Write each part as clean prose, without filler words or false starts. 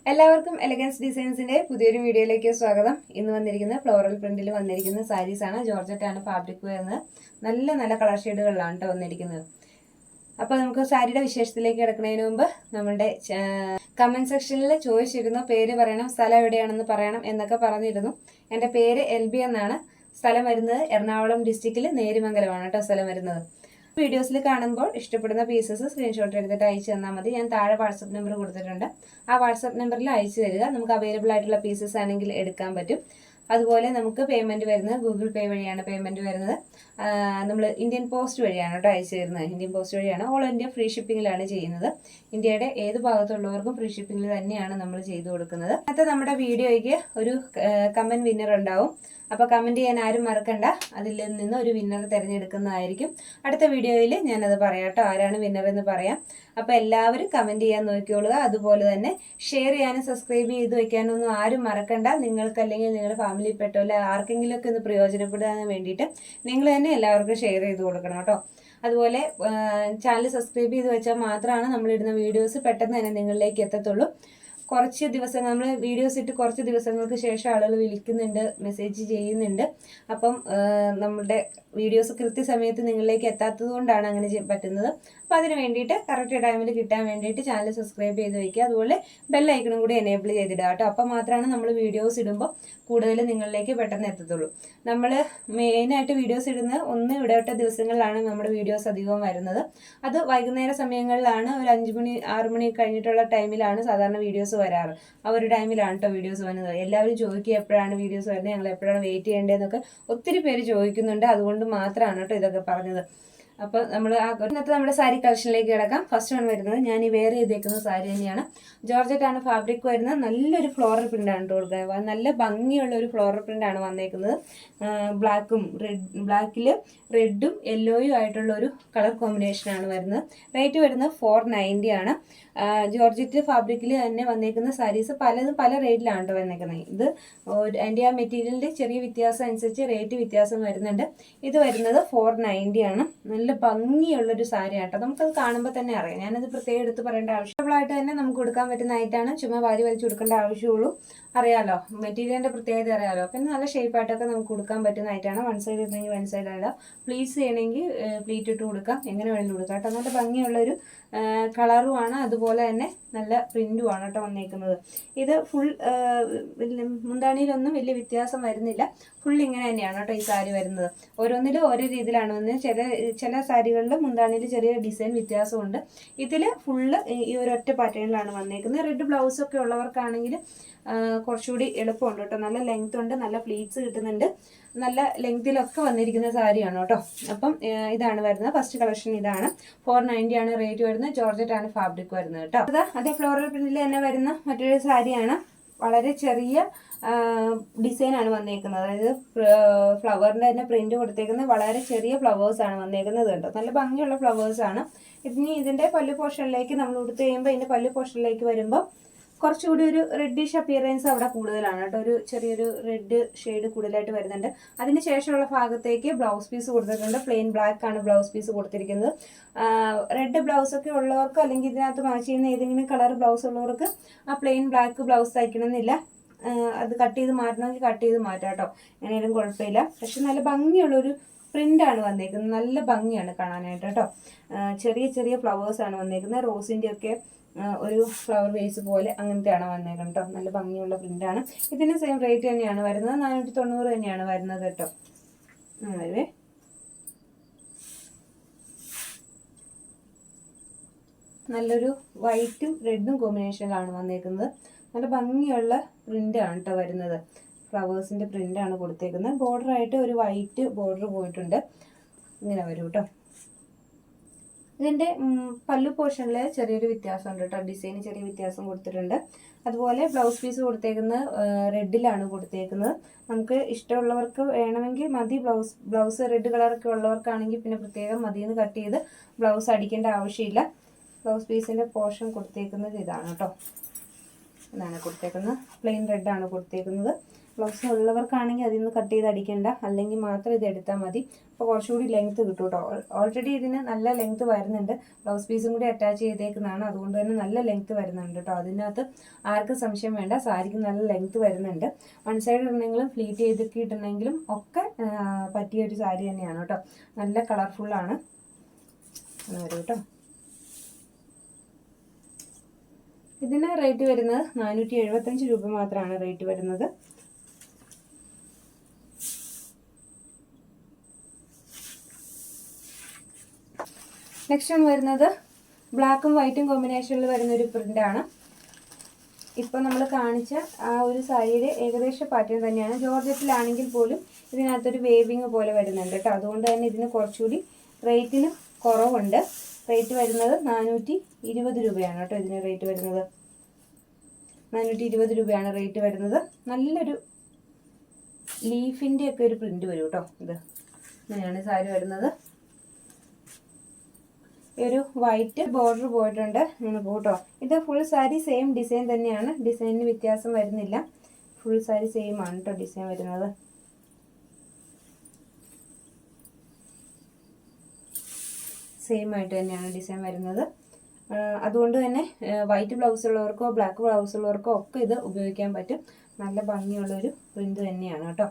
എല്ലാവർക്കും എലഗൻസ് ഡിസൈൻസിന്റെ പുതിയൊരു വീഡിയോയിലേക്ക് സ്വാഗതം. ഇന്ന് വന്നിരിക്കുന്ന ഫ്ലോറൽ പ്രിന്റിൽ വന്നിരിക്കുന്ന സാരീസ് ആണ്. ജോർജറ്റ് ആണ് ഫാബ്രിക് വരുന്നത്. നല്ല നല്ല കളർ ഷെയ്ഡുകളിലാണ് കേട്ടോ വന്നിരിക്കുന്നത്. അപ്പോൾ നമുക്ക് സാരിയുടെ വിശേഷത്തിലേക്ക് കിടക്കുന്നതിന് മുമ്പ് നമ്മുടെ കമന്റ് സെക്ഷനിൽ ചോദിച്ചിരുന്നു പേര് പറയണം, സ്ഥലം എവിടെയാണെന്ന് പറയണം എന്നൊക്കെ പറഞ്ഞിരുന്നു. എൻ്റെ പേര് LB എന്നാണ്. സ്ഥലം വരുന്നത് എറണാകുളം ഡിസ്ട്രിക്റ്റിൽ നേരിമംഗലമാണ് കേട്ടോ സ്ഥലം വരുന്നത്. വീഡിയോസിൽ കാണുമ്പോൾ ഇഷ്ടപ്പെടുന്ന പീസസ് സ്ക്രീൻഷോട്ട് എടുത്തിട്ട് അയച്ചു തന്നാൽ മതി. ഞാൻ താഴെ വാട്സപ്പ് നമ്പർ കൊടുത്തിട്ടുണ്ട്. ആ വാട്സപ്പ് നമ്പറിൽ അയച്ചു തരിക. നമുക്ക് അവൈലബിൾ ആയിട്ടുള്ള പീസസ് ആണെങ്കിൽ എടുക്കാൻ പറ്റും. അതുപോലെ നമുക്ക് പേയ്മെന്റ് വരുന്നത് ഗൂഗിൾ പേ വഴിയാണ് പേയ്മെന്റ് വരുന്നത്. നമ്മൾ ഇന്ത്യൻ പോസ്റ്റ് വഴിയാണ് കേട്ടോ അയച്ചു തരുന്നത്. ഇന്ത്യൻ പോസ്റ്റ് വഴിയാണ്. ഓൾ ഇന്ത്യ ഫ്രീ ഷിപ്പിങ്ങിലാണ് ചെയ്യുന്നത്. ഇന്ത്യയുടെ ഏത് ഭാഗത്തുള്ളവർക്കും ഫ്രീ ഷിപ്പിങ്ങിൽ തന്നെയാണ് നമ്മൾ ചെയ്തു കൊടുക്കുന്നത്. അടുത്ത നമ്മുടെ വീഡിയോയ്ക്ക് ഒരു കമന്റ് വിന്നർ ഉണ്ടാവും. അപ്പോൾ കമന്റ് ചെയ്യാൻ ആരും മറക്കണ്ട. അതിൽ നിന്ന് ഒരു വിന്നർ തിരഞ്ഞെടുക്കുന്നതായിരിക്കും. അടുത്ത വീഡിയോയിൽ ഞാനത് പറയാം കേട്ടോ, ആരാണ് വിന്നർ എന്ന് പറയാം. അപ്പോൾ എല്ലാവരും കമന്റ് ചെയ്യാൻ നോക്കിക്കൊള്ളുക. അതുപോലെ തന്നെ ഷെയർ ചെയ്യാനും സബ്സ്ക്രൈബ് ചെയ്ത് വെക്കാനൊന്നും ആരും മറക്കണ്ട. നിങ്ങൾക്ക് അല്ലെങ്കിൽ നിങ്ങളുടെ ഫാമിലി പെട്ടോല്ല ആർക്കെങ്കിലും ഒക്കെ ഒന്ന് പ്രയോജനപ്പെടാൻ വേണ്ടിയിട്ട് നിങ്ങൾ തന്നെ എല്ലാവർക്കും ഷെയർ ചെയ്ത് കൊടുക്കണം കേട്ടോ. അതുപോലെ ചാനൽ സബ്സ്ക്രൈബ് ചെയ്ത് വെച്ചാൽ മാത്രമാണ് നമ്മളിടുന്ന വീഡിയോസ് പെട്ടെന്ന് തന്നെ നിങ്ങളിലേക്ക് എത്തത്തുള്ളൂ. കുറച്ച് ദിവസം നമ്മൾ വീഡിയോസ് ഇട്ട് കുറച്ച് ദിവസങ്ങൾക്ക് ശേഷം ആളുകൾ വിളിക്കുന്നുണ്ട്, മെസ്സേജ് ചെയ്യുന്നുണ്ട്. അപ്പം നമ്മുടെ വീഡിയോസ് കൃത്യസമയത്ത് നിങ്ങളിലേക്ക് എത്താത്തത് കൊണ്ടാണ് അങ്ങനെ പറ്റുന്നത്. അപ്പം അതിന് വേണ്ടിയിട്ട് കറക്റ്റ് ടൈമിൽ കിട്ടാൻ വേണ്ടിയിട്ട് ചാനൽ സബ്സ്ക്രൈബ് ചെയ്ത് വയ്ക്കുക. അതുപോലെ ബെല്ലൈക്കണും കൂടി എനേബിൾ ചെയ്തിടുക കേട്ടോ. അപ്പം മാത്രമാണ് നമ്മൾ വീഡിയോസ് ഇടുമ്പോൾ കൂടുതൽ നിങ്ങളിലേക്ക് പെട്ടെന്ന് എത്തത്തുള്ളൂ. നമ്മൾ മെയിനായിട്ട് വീഡിയോസ് ഇടുന്ന ഇടവിട്ട ദിവസങ്ങളിലാണ് നമ്മുടെ വീഡിയോസ് അധികവും വരുന്നത്. അത് വൈകുന്നേര സമയങ്ങളിലാണ്. ഒരു 5 മണി 6 മണി കഴിഞ്ഞിട്ടുള്ള ടൈമിലാണ് സാധാരണ വീഡിയോസ് വരാറ്. ആ ഒരു ടൈമിലാണ് കേട്ടോ വീഡിയോസ് വരുന്നത്. എല്ലാവരും ചോദിക്കുക എപ്പോഴാണ് വീഡിയോസ് വരുന്നത്, ഞങ്ങൾ എപ്പോഴാണ് വെയിറ്റ് ചെയ്യേണ്ടതെന്നൊക്കെ ഒത്തിരി പേര് ചോദിക്കുന്നുണ്ട്. അതുകൊണ്ട് മാത്രമാണ് കേട്ടോ ഇതൊക്കെ പറഞ്ഞത്. അപ്പോൾ നമ്മൾ ഇന്നത്തെ നമ്മുടെ സാരി കളക്ഷനിലേക്ക് കിടക്കാം. ഫസ്റ്റ് വൺ വരുന്നത് ഞാൻ ഈ വെയർ ചെയ്തേക്കുന്ന സാരി തന്നെയാണ്. ജോർജറ്റ് ആണ് ഫാബ്രിക് വരുന്നത്. നല്ലൊരു ഫ്ലോറൽ പ്രിന്റാണ് കൊടുക്കുന്നത്. നല്ല ഭംഗിയുള്ള ഒരു ഫ്ലോറൽ പ്രിന്റാണ് വന്നേക്കുന്നത്. ബ്ലാക്കിൽ റെഡും യെല്ലോയും ആയിട്ടുള്ള ഒരു കളർ കോമ്പിനേഷനാണ് വരുന്നത്. റേറ്റ് വരുന്നത് 490 ആണ്. ജോർജറ്റ് ഫാബ്രിക്കിൽ തന്നെ വന്നേക്കുന്ന സാരീസ് പലതും പല റേറ്റിലാണ് കേട്ടോ വന്നേക്കുന്നത്. ഇത് അതിൻ്റെ ആ മെറ്റീരിയലിൻ്റെ ചെറിയ വ്യത്യാസം അനുസരിച്ച് റേറ്റ് വ്യത്യാസം വരുന്നുണ്ട്. ഇത് വരുന്നത് 490 ആണ്. നല്ല ഭംഗിയുള്ളൊരു സാരിയാണ് കേട്ടോ. നമുക്കത് കാണുമ്പോൾ തന്നെ അറിയാം. ഞാനത് പ്രത്യേകം എടുത്ത് പറയേണ്ട ആവശ്യമുള്ളതായിട്ട് തന്നെ നമുക്ക് കൊടുക്കാൻ പറ്റുന്നതായിട്ടാണ്. ചുമ്മാ വാരി വലിച്ചു കൊടുക്കേണ്ട ആവശ്യമുള്ളൂ. അറിയാലോ, മെറ്റീരിയലിൻ്റെ പ്രത്യേകത അറിയാലോ. പിന്നെ നല്ല ഷേപ്പായിട്ടൊക്കെ നമുക്ക് കൊടുക്കാൻ പറ്റുന്നതായിട്ടാണ്. വൺ സൈഡ് ഇടുന്നെങ്കിൽ വൺ സൈഡ് ഇടാം, പ്ലീറ്റ്സ് ചെയ്യണമെങ്കിൽ പ്ലീറ്റ് ഇട്ട് കൊടുക്കാം, എങ്ങനെ വേണമെങ്കിലും കൊടുക്കാം കേട്ടോ. നല്ല ഭംഗിയുള്ളൊരു കളറുമാണ്. അതുപോലെ തന്നെ നല്ല പ്രിന്റുമാണ് കേട്ടോ വന്നേക്കുന്നത്. ഇത് ഫുൾ മുന്താണിയിലൊന്നും വലിയ വ്യത്യാസം വരുന്നില്ല. ഫുൾ ഇങ്ങനെ തന്നെയാണ് കേട്ടോ ഈ സാരി വരുന്നത്. ഓരോന്നിലും ഓരോ രീതിയിലാണ് വന്നത്. ചില സാരികളിൽ മുന്താണിയിൽ ചെറിയ ഡിസൈൻ വ്യത്യാസമുണ്ട്. ഇതിൽ ഫുള്ള് ഈ ഒരൊറ്റ പാറ്റേണിലാണ് വന്നേക്കുന്നത്. റെഡ് ബ്ലൗസൊക്കെ ഉള്ളവർക്കാണെങ്കിൽ കുറച്ചുകൂടി എളുപ്പമുണ്ട് കേട്ടോ. നല്ല ലെങ്ത് ഉണ്ട്, നല്ല പ്ലീറ്റ്സ് കിട്ടുന്നുണ്ട്. നല്ല ലെങ്തിലൊക്കെ വന്നിരിക്കുന്ന സാരിയാണ് കേട്ടോ. അപ്പം ഇതാണ് വരുന്നത്. ഫസ്റ്റ് കളക്ഷൻ ഇതാണ്. 490 ആണ് റേറ്റ് വരുന്നത്. ജോർജറ്റ് ആണ് ഫാബ്രിക് വരുന്നത് കേട്ടോ. അതേ ഫ്ലോറൽ പ്രിന്റിൽ തന്നെ വരുന്ന മറ്റൊരു സാരിയാണ്. വളരെ ചെറിയ ഡിസൈനാണ് വന്നേക്കുന്നത്. അതായത് ഫ്ലവറിൻ്റെ തന്നെ പ്രിന്റ് കൊടുത്തേക്കുന്നത് വളരെ ചെറിയ ഫ്ലവേഴ്സാണ് വന്നേക്കുന്നത് കേട്ടോ. നല്ല ഭംഗിയുള്ള ഫ്ലവേഴ്സാണ്. ഇതിൻ്റെ പല്ലു പോർഷനിലേക്ക് നമ്മൾ ഉടുത്ത് കഴിയുമ്പോൾ ഇതിൻ്റെ പല്ലു പോർഷനിലേക്ക് വരുമ്പോൾ കുറച്ചുകൂടി ഒരു റെഡിഷ് അപ്പിയറൻസ് അവിടെ കൂടുതലാണ് കേട്ടോ. ഒരു ചെറിയൊരു റെഡ് ഷെയ്ഡ് കൂടുതലായിട്ട് വരുന്നുണ്ട്. അതിന് ശേഷമുള്ള ഭാഗത്തേക്ക് ബ്ലൗസ് പീസ് കൊടുത്തിട്ടുണ്ട്. പ്ലെയിൻ ബ്ലാക്ക് ആണ് ബ്ലൗസ് പീസ് കൊടുത്തിരിക്കുന്നത്. റെഡ് ബ്ലൗസ് ഒക്കെ ഉള്ളവർക്ക് അല്ലെങ്കിൽ ഇതിനകത്ത് മാച്ച് ചെയ്യുന്ന ഏതെങ്കിലും കളർ ബ്ലൗസ് ഉള്ളവർക്ക് ആ പ്ലെയിൻ ബ്ലാക്ക് ബ്ലൗസ് തയ്ക്കണമെന്നില്ല. അത് കട്ട് ചെയ്ത് മാറ്റണമെങ്കിൽ കട്ട് ചെയ്ത് മാറ്റാം കേട്ടോ. എങ്ങനെയാലും കുഴപ്പമില്ല. പക്ഷെ നല്ല ഭംഗിയുള്ളൊരു പ്രിന്റാണ് വന്നേക്കുന്നത്. നല്ല ഭംഗിയാണ് കാണാനായിട്ട് കേട്ടോ. ചെറിയ ചെറിയ ഫ്ലവേഴ്സാണ് വന്നേക്കുന്നത്. റോസിൻ്റെ ഒക്കെ ഒരു ഫ്ലവർ വേസ് പോലെ അങ്ങനത്തെയാണ് വന്നേക്കുന്നത് കേട്ടോ. നല്ല ഭംഗിയുള്ള പ്രിന്റാണ്. ഇതിന് സെയിം റേറ്റ് തന്നെയാണ് വരുന്നത്. 490 തന്നെയാണ് വരുന്നത് കേട്ടോ. അതെ, നല്ലൊരു വൈറ്റും റെഡും കോമ്പിനേഷനിലാണ് വന്നേക്കുന്നത്. നല്ല ഭംഗിയുള്ള പ്രിന്റാണ് കേട്ടോ വരുന്നത്. ഫ്ലവേഴ്സിൻ്റെ പ്രിന്റാണ് കൊടുത്തേക്കുന്നത്. ബോർഡറായിട്ട് ഒരു വൈറ്റ് ബോർഡർ പോയിട്ടുണ്ട്. ഇങ്ങനെ വരും കേട്ടോ. ഇതിൻ്റെ പല്ലു പോർഷനിൽ ചെറിയൊരു വ്യത്യാസമുണ്ട് കേട്ടോ. ഡിസൈന് ചെറിയ വ്യത്യാസം കൊടുത്തിട്ടുണ്ട്. അതുപോലെ ബ്ലൗസ് പീസ് കൊടുത്തേക്കുന്നത് റെഡിലാണ് കൊടുത്തേക്കുന്നത്. നമുക്ക് ഇഷ്ടമുള്ളവർക്ക് വേണമെങ്കിൽ മതി. ബ്ലൗസ് റെഡ് കളറൊക്കെ ഉള്ളവർക്കാണെങ്കിൽ പിന്നെ പ്രത്യേകം മതിയെന്ന് കട്ട് ചെയ്ത് ബ്ലൗസ് അടിക്കേണ്ട ആവശ്യമില്ല. ബ്ലൗസ് പീസിൻ്റെ പോർഷൻ കൊടുത്തേക്കുന്നത് ഇതാണ് കേട്ടോ. ഇതാണ് കൊടുത്തേക്കുന്നത്. പ്ലെയിൻ റെഡാണ് കൊടുത്തേക്കുന്നത്. ബ്ലൗസ് ഉള്ളവർക്കാണെങ്കിൽ അതിൽ നിന്ന് കട്ട് ചെയ്ത് അടിക്കേണ്ട, അല്ലെങ്കിൽ മാത്രം ഇത് എടുത്താൽ മതി. അപ്പോൾ കുറച്ചുകൂടി ലെങ്ത്ത് കിട്ടും കേട്ടോ. ഓൾറെഡി ഇതിന് നല്ല ലെങ്ത്ത് വരുന്നുണ്ട്, ബ്ലൗസ് പീസും കൂടി അറ്റാച്ച് ചെയ്തേക്കുന്നതാണ്, അതുകൊണ്ട് തന്നെ നല്ല ലെങ്ത്ത് വരുന്നുണ്ട് കേട്ടോ. അതിനകത്ത് ആർക്കും സംശയം വേണ്ട, സാരിക്ക് നല്ല ലെങ്ത്ത് വരുന്നുണ്ട്. വൺ സൈഡ് ഇടണമെങ്കിലും ഫ്ലീറ്റ് ചെയ്തൊക്കെ ഇടണമെങ്കിലും ഒക്കെ പറ്റിയ ഒരു സാരി തന്നെയാണ് കേട്ടോ. നല്ല കളർഫുള്ളാണ് വരും കേട്ടോ. ഇതിന് റേറ്റ് വരുന്നത് 475 രൂപ മാത്രമാണ് റേറ്റ് വരുന്നത്. നെക്സ്റ്റ് ഒന്ന് വരുന്നത് ബ്ലാക്കും വൈറ്റും കോമ്പിനേഷനിൽ വരുന്നൊരു പ്രിൻ്റാണ്. ഇപ്പോൾ നമ്മൾ കാണിച്ച ആ ഒരു സാരിയുടെ ഏകദേശ പാറ്റേൺ തന്നെയാണ്. ജോർജറ്റിലാണെങ്കിൽ പോലും ഇതിനകത്തൊരു വേവിങ് പോലെ വരുന്നുണ്ട് കേട്ടോ. അതുകൊണ്ട് തന്നെ ഇതിന് കുറച്ചുകൂടി റേറ്റിന് കുറവുണ്ട്. റേറ്റ് വരുന്നത് 420 രൂപയാണ് കേട്ടോ. ഇതിന് റേറ്റ് വരുന്നത് 420 രൂപയാണ് റേറ്റ് വരുന്നത്. നല്ലൊരു ലീഫിൻ്റെ ഒക്കെ ഒരു പ്രിന്റ് വരും കേട്ടോ. ഇത് ഇങ്ങനെയാണ് സാരി വരുന്നത്. ഒരു വൈറ്റ് ബോർഡർ പോയിട്ടുണ്ട്, ഇങ്ങനെ പോട്ടോ. ഇത് ഫുൾ സാരി സെയിം ഡിസൈൻ തന്നെയാണ്, ഡിസൈനിന് വ്യത്യാസം വരുന്നില്ല. ഫുൾ സാരി സെയിം ആണ് കേട്ടോ ഡിസൈൻ വരുന്നത്. സെയിം ആയിട്ട് തന്നെയാണ് ഡിസൈൻ വരുന്നത്. അതുകൊണ്ട് തന്നെ വൈറ്റ് ബ്ലൗസ് ഉള്ളവർക്കോ ബ്ലാക്ക് ബ്ലൗസ് ഉള്ളവർക്കോ ഒക്കെ ഇത് ഉപയോഗിക്കാൻ പറ്റും. നല്ല ഭംഗിയുള്ളൊരു പ്രിന്റ് തന്നെയാണ് കേട്ടോ.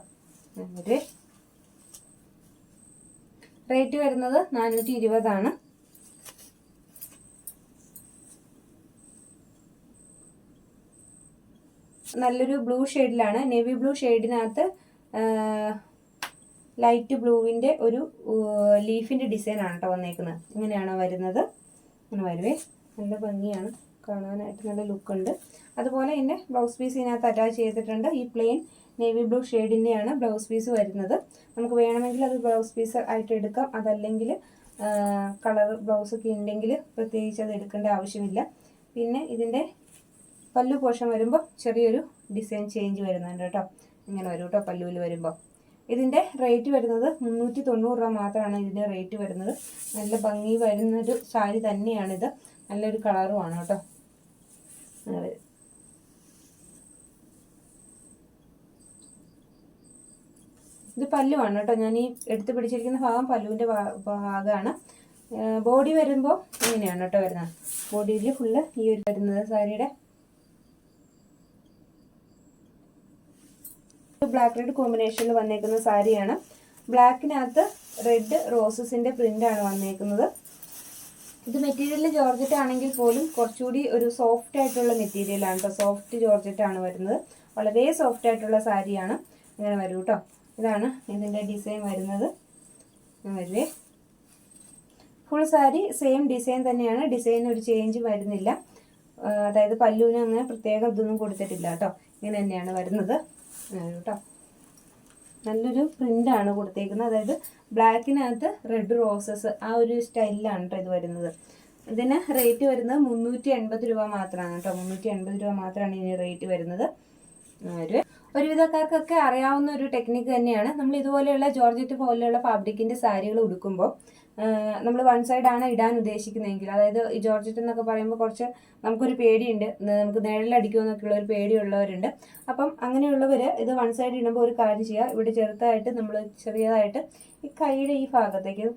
റേറ്റ് വരുന്നത് 420 ആണ്. നല്ലൊരു ബ്ലൂ ഷെയ്ഡിലാണ്, നേവി ബ്ലൂ ഷെയ്ഡിനകത്ത് ലൈറ്റ് ബ്ലൂവിൻ്റെ ഒരു ലീഫിൻ്റെ ഡിസൈനാണ് കേട്ടോ വന്നേക്കുന്നത്. ഇങ്ങനെയാണ് വരുന്നത്. ഇങ്ങനെ വരുവേ, നല്ല ഭംഗിയാണ് കാണാനായിട്ട്, നല്ല ലുക്കുണ്ട്. അതുപോലെ തന്നെ ബ്ലൗസ് പീസ് ഇതിനകത്ത് അറ്റാച്ച് ചെയ്തിട്ടുണ്ട്. ഈ പ്ലെയിൻ നേവി ബ്ലൂ ഷെയ്ഡിൻ്റെയാണ് ബ്ലൗസ് പീസ് വരുന്നത്. നമുക്ക് വേണമെങ്കിൽ അത് ബ്ലൗസ് പീസ് ആയിട്ട് എടുക്കാം, അതല്ലെങ്കിൽ കളർ ബ്ലൗസൊക്കെ ഉണ്ടെങ്കിൽ പ്രത്യേകിച്ച് അത് എടുക്കേണ്ട ആവശ്യമില്ല. പിന്നെ ഇതിൻ്റെ പല്ലു പോർഷൻ വരുമ്പോൾ ചെറിയൊരു ഡിസൈൻ ചേഞ്ച് വരുന്നുണ്ട് കേട്ടോ. ഇങ്ങനെ വരും കേട്ടോ പല്ലുവിൽ വരുമ്പോൾ. ഇതിൻ്റെ റേറ്റ് വരുന്നത് 390 രൂപ മാത്രമാണ് ഇതിൻ്റെ റേറ്റ് വരുന്നത്. നല്ല ഭംഗി വരുന്നൊരു സാരി തന്നെയാണിത്, നല്ലൊരു കളറുമാണ് കേട്ടോ. ഇത് പല്ലുവാണ് കേട്ടോ. ഞാൻ ഈ എടുത്ത് പിടിച്ചിരിക്കുന്ന ഭാഗം പല്ലുവിൻ്റെ ഭാഗമാണ്. ബോഡി വരുമ്പോൾ ഇങ്ങനെയാണ് കേട്ടോ വരുന്നത്. ബോഡിയിൽ ഫുള്ള് ഈ ഒരു വരുന്നത് സാരിയുടെ. ബ്ലാക്ക് റെഡ് കോമ്പിനേഷനിൽ വന്നേക്കുന്ന സാരിയാണ്. ബ്ലാക്കിനകത്ത് റെഡ് റോസസിൻ്റെ പ്രിൻ്റാണ് വന്നേക്കുന്നത്. ഇത് മെറ്റീരിയൽ ജോർജറ്റ് ആണെങ്കിൽ പോലും കുറച്ചുകൂടി ഒരു സോഫ്റ്റ് ആയിട്ടുള്ള മെറ്റീരിയലാണ് കേട്ടോ. സോഫ്റ്റ് ജോർജറ്റ് ആണ് വരുന്നത്. വളരെ സോഫ്റ്റ് ആയിട്ടുള്ള സാരിയാണ്. ഇങ്ങനെ വരും കേട്ടോ. ഇതാണ് ഇതിൻ്റെ ഡിസൈൻ വരുന്നത്. വരുവേ, ഫുൾ സാരി സെയിം ഡിസൈൻ തന്നെയാണ്. ഡിസൈൻ ഒരു ചേഞ്ച് വരുന്നില്ല. അതായത് പല്ലുവിന് അങ്ങനെ പ്രത്യേകം ഇതൊന്നും കൊടുത്തിട്ടില്ല കേട്ടോ. ഇങ്ങനെ തന്നെയാണ് വരുന്നത് കേട്ടോ. നല്ലൊരു പ്രിൻ്റാണ് കൊടുത്തേക്കുന്നത്. അതായത് ബ്ലാക്കിനകത്ത് റെഡ് റോസസ് ആ ഒരു സ്റ്റൈലിലാണ് കേട്ടോ ഇത് വരുന്നത്. ഇതിന് റേറ്റ് വരുന്നത് 380 രൂപ മാത്രമാണ് കേട്ടോ. 380 രൂപ മാത്രമാണ് ഇതിന് റേറ്റ് വരുന്നത്. ഒരുവിധക്കാർക്കൊക്കെ അറിയാവുന്ന ഒരു ടെക്നിക്ക് തന്നെയാണ്. നമ്മൾ ഇതുപോലെയുള്ള ജോർജറ്റ് പോലെയുള്ള ഫാബ്രിക്കിൻ്റെ സാരികൾ ഉടുക്കുമ്പോൾ നമ്മൾ വൺ സൈഡാണ് ഇടാൻ ഉദ്ദേശിക്കുന്നതെങ്കിൽ, അതായത് ഈ ജോർജറ്റ് എന്നൊക്കെ പറയുമ്പോൾ കുറച്ച് നമുക്കൊരു പേടിയുണ്ട്, നമുക്ക് നിഴലടിക്കുമെന്നൊക്കെയുള്ള ഒരു പേടിയുള്ളവരുണ്ട്. അപ്പം അങ്ങനെയുള്ളവർ ഇത് വൺ സൈഡ് ഇടുമ്പോൾ ഒരു കാര്യം ചെയ്യുക, ഇവിടെ ചെറുതായിട്ട് നമ്മൾ ചെറിയതായിട്ട് ഈ കൈയുടെ ഈ ഭാഗത്തേക്ക്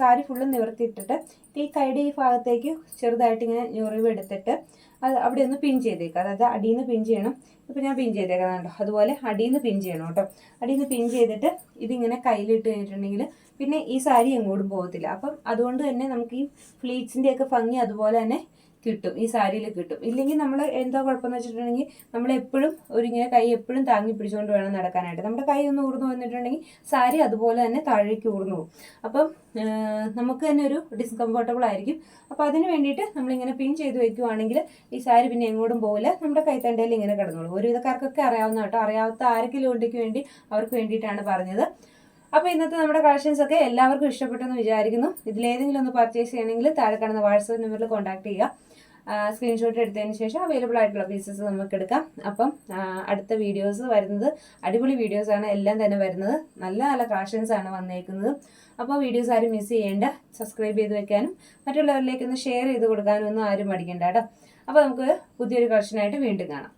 സാരി ഫുള്ള് നിവർത്തിയിട്ടിട്ട് ഈ കൈയുടെ ഈ ഭാഗത്തേക്ക് ചെറുതായിട്ട് ഇങ്ങനെ ഞൊറിവ് എടുത്തിട്ട് അത് അവിടെ ഒന്ന് പിൻ ചെയ്തേക്കുക. അതായത് അടിയിൽ നിന്ന് പിൻ ചെയ്യണം. ഇപ്പോൾ ഞാൻ പിൻ ചെയ്തേക്കുന്നുണ്ടോ, അതുപോലെ അടിയിൽ നിന്ന് പിൻ ചെയ്യണം കേട്ടോ. അടിയിൽ നിന്ന് പിൻ ചെയ്തിട്ട് ഇതിങ്ങനെ കയ്യിലിട്ട് കഴിഞ്ഞിട്ടുണ്ടെങ്കിൽ പിന്നെ ഈ സാരി എങ്ങോട്ടും പോകത്തില്ല. അപ്പം അതുകൊണ്ട് തന്നെ നമുക്ക് ഈ ഫ്ലീറ്റ്സിൻ്റെയൊക്കെ ഭംഗി അതുപോലെ തന്നെ കിട്ടും, ഈ സാരിയിൽ കിട്ടും. ഇല്ലെങ്കിൽ നമ്മൾ എന്താ കുഴപ്പമെന്ന് വെച്ചിട്ടുണ്ടെങ്കിൽ നമ്മളെപ്പോഴും ഇങ്ങനെ കൈ എപ്പോഴും താങ്ങി പിടിച്ചുകൊണ്ട് വേണം നടക്കാനായിട്ട്. നമ്മുടെ കൈ ഒന്ന് ഊർന്നു വന്നിട്ടുണ്ടെങ്കിൽ സാരി അതുപോലെ തന്നെ താഴേക്ക് ഊർന്നു പോകും. അപ്പം നമുക്ക് തന്നെ ഒരു ഡിസ്കംഫർട്ടബിൾ ആയിരിക്കും. അപ്പോൾ അതിന് വേണ്ടിയിട്ട് നമ്മളിങ്ങനെ പിൻ ചെയ്ത് വെക്കുവാണെങ്കിൽ ഈ സാരി പിന്നെ എങ്ങോട്ടും പോകില്ല, നമ്മുടെ കൈത്തണ്ടയിൽ ഇങ്ങനെ കിടന്നോളും. ഒരുവിധക്കാർക്കൊക്കെ അറിയാവുന്ന കേട്ടോ. അറിയാത്ത ആരെങ്കിലും ഉണ്ടെങ്കിൽ വേണ്ടി അവർക്ക് വേണ്ടിയിട്ടാണ് പറഞ്ഞത്. അപ്പോൾ ഇന്നത്തെ നമ്മുടെ കളക്ഷൻസ് ഒക്കെ എല്ലാവർക്കും ഇഷ്ടപ്പെട്ടെന്ന് വിചാരിക്കുന്നു. ഇതിലേതെങ്കിലും ഒന്ന് പർച്ചേസ് ചെയ്യണമെങ്കിൽ താഴെ കാണുന്ന വാട്സപ്പ് നമ്പറിൽ കോൺടാക്ട് ചെയ്യുക. സ്ക്രീൻഷോട്ട് എടുത്തതിന് ശേഷം അവൈലബിൾ ആയിട്ടുള്ള പീസസ് നമുക്ക് എടുക്കാം. അപ്പം അടുത്ത വീഡിയോസ് വരുന്നത് അടിപൊളി വീഡിയോസാണ് എല്ലാം തന്നെ വരുന്നത്. നല്ല നല്ല കളക്ഷൻസ് ആണ് വന്നേക്കുന്നത്. അപ്പോൾ വീഡിയോസ് ആരും മിസ് ചെയ്യേണ്ട. സബ്സ്ക്രൈബ് ചെയ്ത് വെക്കാനും മറ്റുള്ളവരിലേക്കൊന്ന് ഷെയർ ചെയ്ത് കൊടുക്കാനും ഒന്നും ആരും മടിക്കണ്ട കേട്ടോ. അപ്പോൾ നമുക്ക് പുതിയൊരു കളക്ഷനായിട്ട് വീണ്ടും കാണാം.